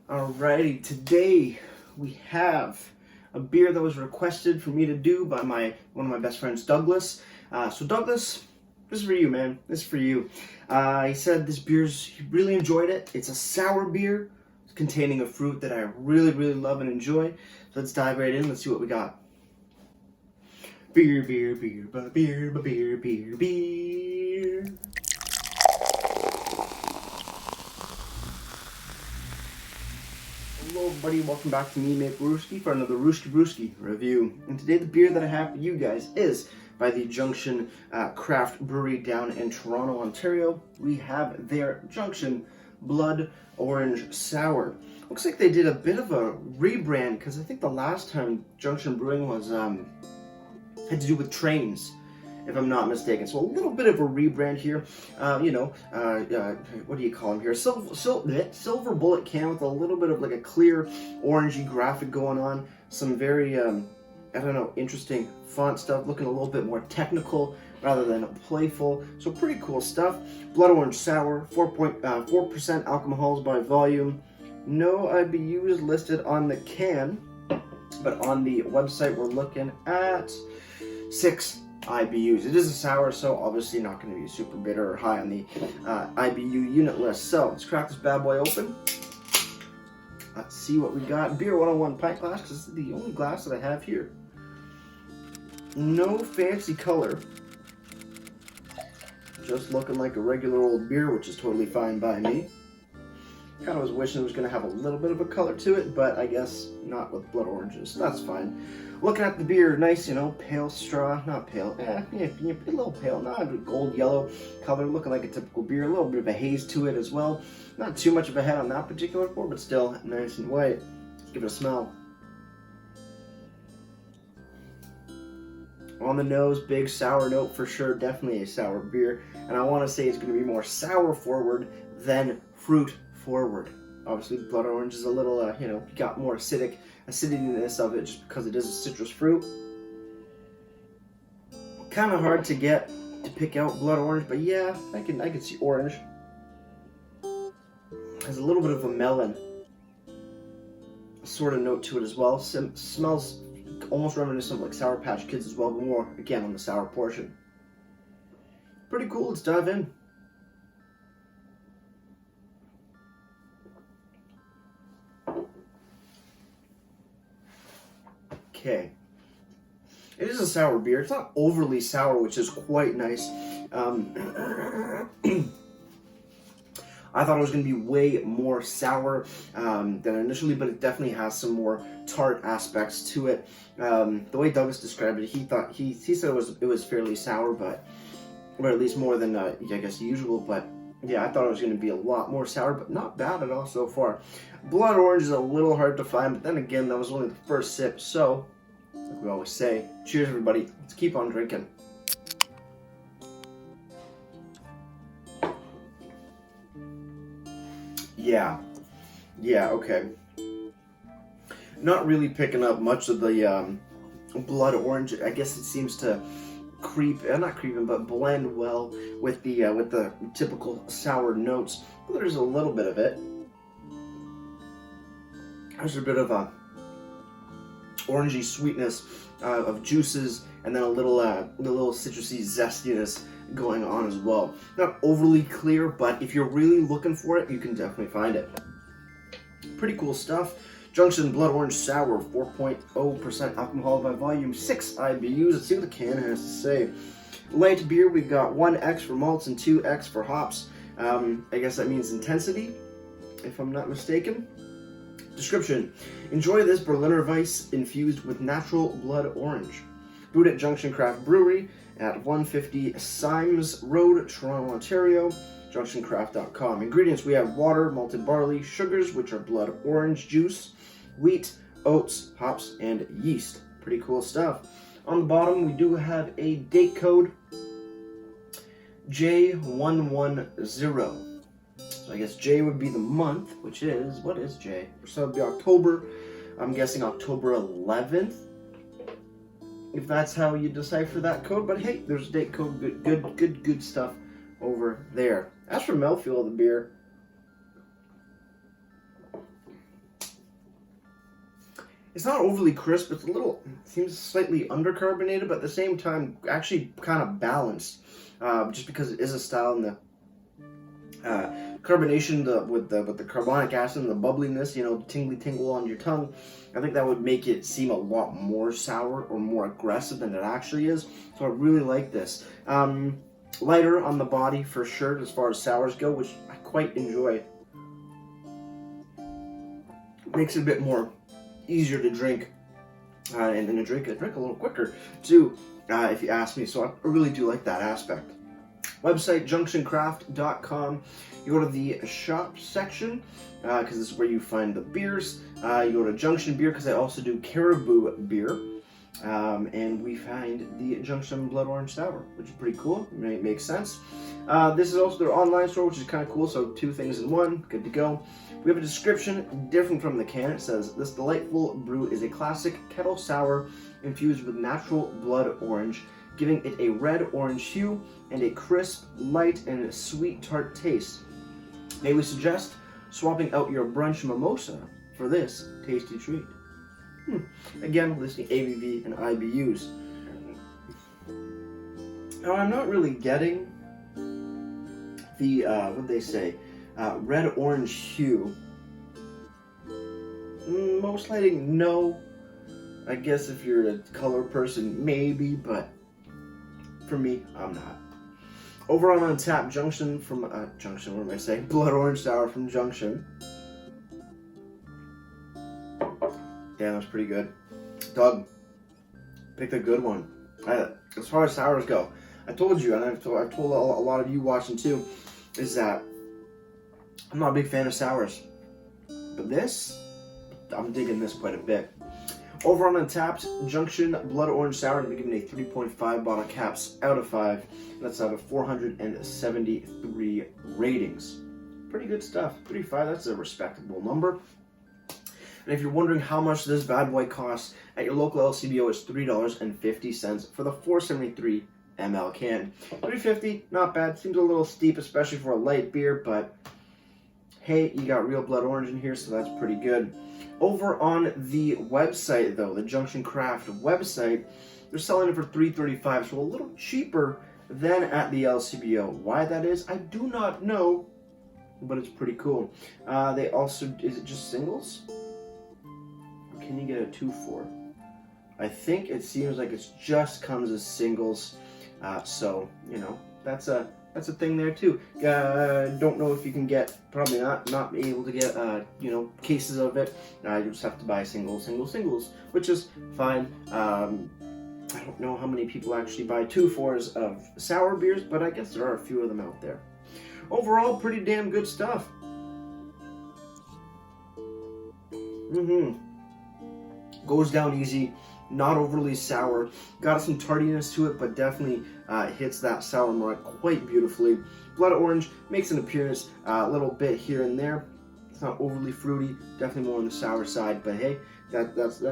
Alrighty, today we have a beer that was requested for me to do by one of my best friends, Douglas. So Douglas, this is for you, man. This is for you. He said he really enjoyed it. It's a sour beer containing a fruit that I really love and enjoy. So let's dive right in. Let's see what we got. Beer. Hello everybody, welcome back to me, Mate Brewski, for another Rooski Brewski review. And today the beer that I have for you guys is by the Junction Craft Brewery down in Toronto, Ontario. We have their Junction Blood Orange Sour. Looks like they did a bit of a rebrand, because I think the last time Junction Brewing was had to do with trains, if I'm not mistaken. So a little bit of a rebrand here. What do you call them here? Silver bullet can with a little bit of like a clear orangey graphic going on. Some very, interesting font stuff, looking a little bit more technical rather than playful. So pretty cool stuff. Blood Orange Sour, 4% alcohols by volume. No IBUs listed on the can, but on the website we're looking at 6 IBUs. It is a sour, so obviously not going to be super bitter or high on the IBU unit list. So let's crack this bad boy open. Let's see what we got. Beer 101 pint glass, because this is the only glass that I have here. No fancy color. Just looking like a regular old beer, which is totally fine by me. Kind of was wishing it was going to have a little bit of a color to it, but I guess not with blood oranges. That's fine. Looking at the beer, nice, pale straw, not pale, a little pale, not a gold yellow color, looking like a typical beer. A little bit of a haze to it as well. Not too much of a head on that particular pour, but still nice and white. Let's give it a smell. On the nose, big sour note for sure, definitely a sour beer. And I want to say it's going to be more sour forward than fruit forward. Obviously, blood orange is a little, got more acidityness of it just because it is a citrus fruit. Kind of hard to pick out blood orange, but yeah, I can see orange. Has a little bit of a melon sort of note to it as well. Smells almost reminiscent of like Sour Patch Kids as well, but more again on the sour portion. Pretty cool. Let's dive in. Okay. It is a sour beer. It's not overly sour, which is quite nice. I thought it was going to be way more sour than initially, but it definitely has some more tart aspects to it. The way Douglas described it, he said it was fairly sour, or at least more than I guess usual. But yeah, I thought it was going to be a lot more sour, but not bad at all so far. Blood orange is a little hard to find, but then again, that was only the first sip, so like we always say, cheers everybody, let's keep on drinking. Yeah, okay. Not really picking up much of the blood orange. I guess it seems to not creeping, but blend well with the typical sour notes. But there's a little bit of it. There's a bit of a orangey sweetness of juices, and then a little citrusy zestiness going on as well. Not overly clear, but if you're really looking for it, you can definitely find it. Pretty cool stuff. Junction Blood Orange Sour, 4.0% alcohol by volume, 6 IBUs. Let's see what the can has to say. Light beer, we've got 1X for malts and 2X for hops. I guess that means intensity, if I'm not mistaken. Description: enjoy this Berliner Weiss infused with natural blood orange. Brewed at Junction Craft Brewery at 150 Symes Road, Toronto, Ontario. JunctionCraft.com. Ingredients: we have water, malted barley, sugars, which are blood orange juice, wheat, oats, hops, and yeast. Pretty cool stuff. On the bottom, we do have a date code, J110. So I guess J would be the month, which is, what is J? So it would be October. I'm guessing October 11th, if that's how you decipher that code. But hey, there's a date code. Good stuff over there. As for mouthfeel of the beer, It's not overly crisp. It's a little, seems slightly undercarbonated, but at the same time, actually kind of balanced. Just because it is a style, and the carbonation, with the carbonic acid and the bubbliness, tingly tingle on your tongue. I think that would make it seem a lot more sour or more aggressive than it actually is. So I really like this. Lighter on the body for sure as far as sours go, which I quite enjoy. Makes it a bit more easier to drink, and to drink a little quicker too, if you ask me. So I really do like that aspect. Website junctioncraft.com. You go to the shop section because this is where you find the beers. You go to Junction Beer because I also do Caribou Beer. And we find the Junction Blood Orange Sour, which is pretty cool. It makes sense. This is also their online store, which is kind of cool. So 2 things in one, good to go. We have a description different from the can. It says, this delightful brew is a classic kettle sour infused with natural blood orange, giving it a red-orange hue and a crisp, light, and sweet tart taste. May we suggest swapping out your brunch mimosa for this tasty treat. Again, listing ABV and IBUs. Now, I'm not really getting the, what they say, red-orange hue. Most likely, no. I guess if you're a color person, maybe, but for me, I'm not. Over on Untapped, Junction from, Junction, what am I saying? Blood Orange Sour from Junction. Damn, that's pretty good. Doug, picked a good one. As far as sours go, I told you, and I've told a lot of you watching too, is that I'm not a big fan of sours. But this, I'm digging this quite a bit. Over on Untapped, Junction Blood Orange Sour, I'm giving a 3.5 bottle caps out of 5. That's out of 473 ratings. Pretty good stuff. 3.5, that's a respectable number. And if you're wondering how much this bad boy costs, at your local LCBO, it's $3.50 for the 473 ml can. $3.50, not bad. Seems a little steep, especially for a light beer, but hey, you got real blood orange in here, so that's pretty good. Over on the website, though, the Junction Craft website, they're selling it for $3.35, so a little cheaper than at the LCBO. Why that is, I do not know, but it's pretty cool. They also, is it just singles? Or can you get a 2-4? I think it seems like it just comes as singles, so, that's a thing there too. Don't know if you can get, probably not able to get, cases of it. You just have to buy singles, which is fine. I don't know how many people actually buy 2-4s of sour beers, but I guess there are a few of them out there. Overall, pretty damn good stuff. Goes down easy. Not overly sour, got some tardiness to it, but definitely hits that sour mark quite beautifully. Blood orange makes an appearance a little bit here and there. It's not overly fruity, definitely more on the sour side, but hey, that's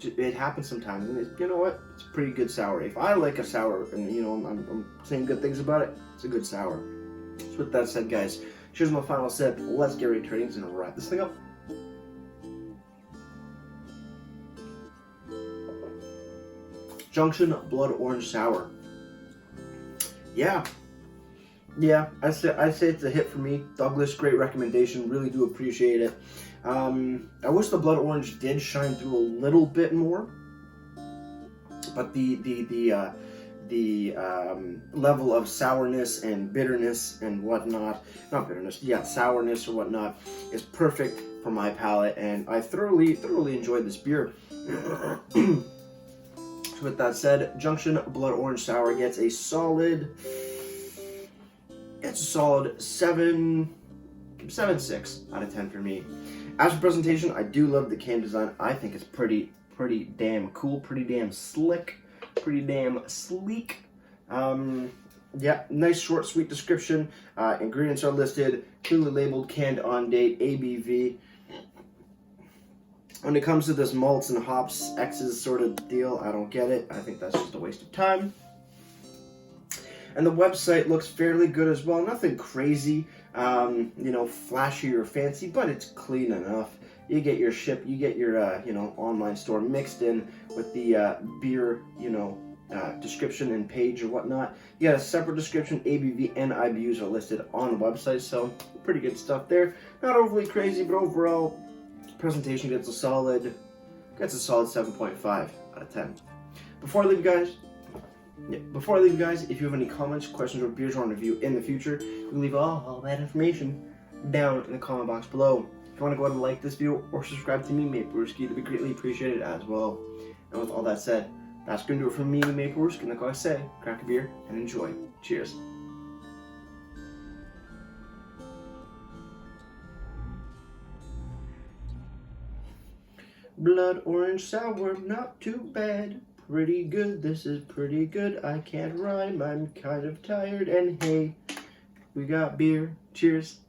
it happens sometimes, and you know what? It's a pretty good sour. If I like a sour, and I'm saying good things about it, it's a good sour. So with that said, guys, here's my final sip. Let's get ready to ratings and wrap this thing up. Junction Blood Orange Sour. Yeah, I'd say it's a hit for me. Douglas, great recommendation. Really do appreciate it. I wish the Blood Orange did shine through a little bit more, but the level of sourness and bitterness and whatnot, not bitterness, yeah, sourness or whatnot, is perfect for my palate, and I thoroughly enjoyed this beer. So with that said, Junction Blood Orange Sour gets a solid, 7.6 out of 10 for me. As for presentation, I do love the can design. I think it's pretty damn cool, pretty damn slick, pretty damn sleek. Yeah, nice short, sweet description. Ingredients are listed, clearly labeled, canned on date, ABV. When it comes to this malts and hops X's sort of deal, I don't get it. I think that's just a waste of time. And the website looks fairly good as well. Nothing crazy, flashy or fancy, but it's clean enough. You get your online store mixed in with the beer, description and page or whatnot. You got a separate description. ABV and IBUs are listed on the website, so pretty good stuff there. Not overly crazy, but overall, presentation gets a solid 7.5 out of 10. Before I leave you guys, if you have any comments, questions, or beers you want to review in the future, you can leave all that information down in the comment box below. If you want to go ahead and like this video or subscribe to me, Brewery, it'd be greatly appreciated as well. And with all that said, that's going to do it from me, Brewery, and like I say, crack a beer and enjoy. Cheers. Blood orange sour, not too bad. Pretty good, this is pretty good. I can't rhyme, I'm kind of tired. And hey, we got beer. Cheers.